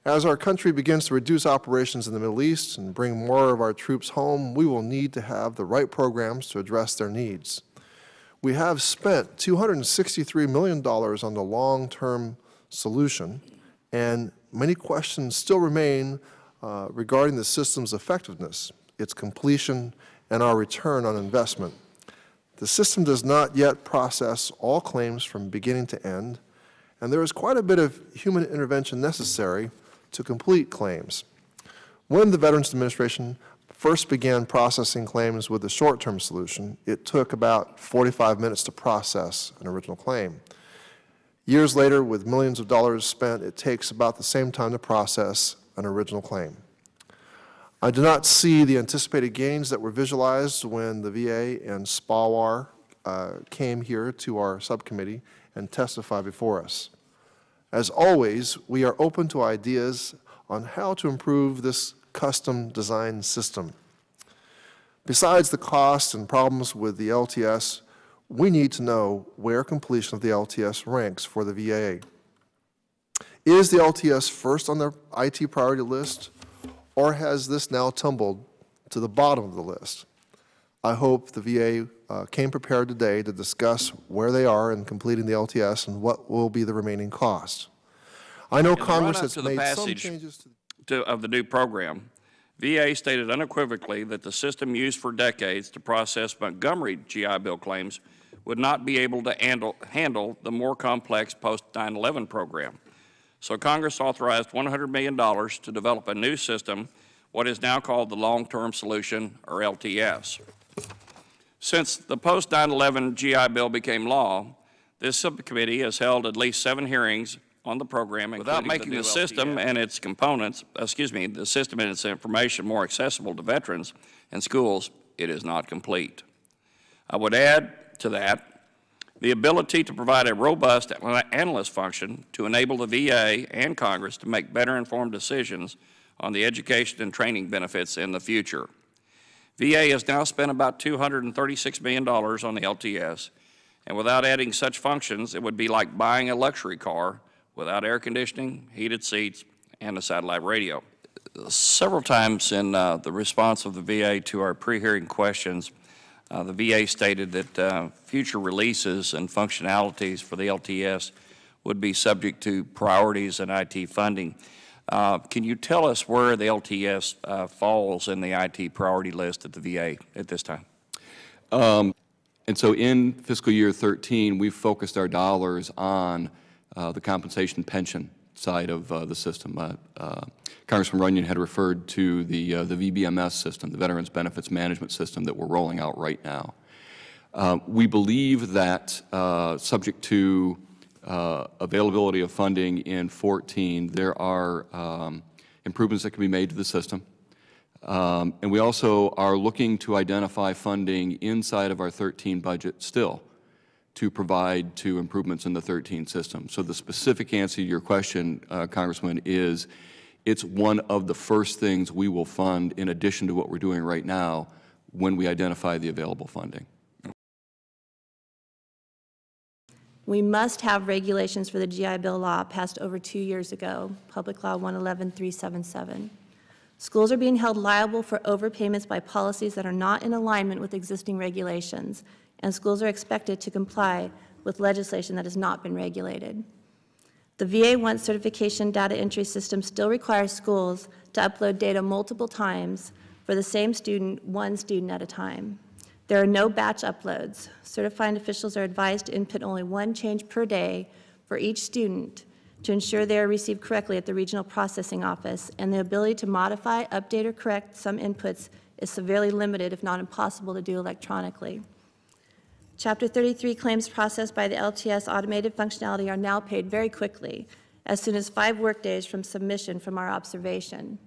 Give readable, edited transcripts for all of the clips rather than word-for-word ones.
As our country begins to reduce operations in the Middle East and bring more of our troops home, we will need to have the right programs to address their needs. We have spent $263 million on the long-term solution, and many questions still remain regarding the system's effectiveness, its completion, and our return on investment. The system does not yet process all claims from beginning to end, and there is quite a bit of human intervention necessary to complete claims. When the Veterans Administration first began processing claims with the short-term solution, it took about 45 minutes to process an original claim. Years later, with millions of dollars spent, it takes about the same time to process an original claim. I do not see the anticipated gains that were visualized when the VA and SPAWAR came here to our subcommittee and testified before us. As always, we are open to ideas on how to improve this custom design system. Besides the cost and problems with the LTS, we need to know where completion of the LTS ranks for the VA. Is the LTS first on the IT priority list, or has this now tumbled to the bottom of the list? I hope the VA came prepared today to discuss where they are in completing the LTS and what will be the remaining cost. I know Congress has made some changes of the new program. VA stated unequivocally that the system used for decades to process Montgomery GI Bill claims would not be able to handle the more complex post-9/11 program. So Congress authorized $100 million to develop a new system, what is now called the Long-Term Solution, or LTS. Since the post-9/11 GI Bill became law, this subcommittee has held at least 7 hearings on the program, without making the system and its components, the system and its information more accessible to veterans and schools. It is not complete. I would add to that the ability to provide a robust analyst function to enable the VA and Congress to make better informed decisions on the education and training benefits in the future. VA has now spent about $236 million on the LTS, and without adding such functions, it would be like buying a luxury car without air conditioning, heated seats, and a satellite radio. Several times in the response of the VA to our pre-hearing questions, the VA stated that future releases and functionalities for the LTS would be subject to priorities and IT funding. Can you tell us where the LTS falls in the IT priority list at the VA at this time? And so in fiscal year 13, we've focused our dollars on the compensation pension side of the system. Congressman Runyon had referred to the VBMS system, the Veterans Benefits Management System that we're rolling out right now. We believe that subject to availability of funding in 14, there are improvements that can be made to the system. And we also are looking to identify funding inside of our 13 budget still to provide to improvements in the 13 system. So the specific answer to your question, Congressman, is it's one of the first things we will fund in addition to what we're doing right now when we identify the available funding. We must have regulations for the GI Bill law passed over 2 years ago, Public Law 111-377. Schools are being held liable for overpayments by policies that are not in alignment with existing regulations, and schools are expected to comply with legislation that has not been regulated. The VA Once certification data entry system still requires schools to upload data multiple times for the same student, one student at a time. There are no batch uploads. Certifying officials are advised to input only one change per day for each student to ensure they are received correctly at the regional processing office, and the ability to modify, update, or correct some inputs is severely limited, if not impossible, to do electronically. Chapter 33 claims processed by the LTS automated functionality are now paid very quickly, as soon as 5 workdays from submission from our observation.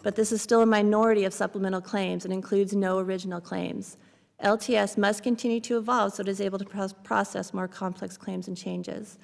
But this is still a minority of supplemental claims and includes no original claims. LTS must continue to evolve so it is able to process more complex claims and changes.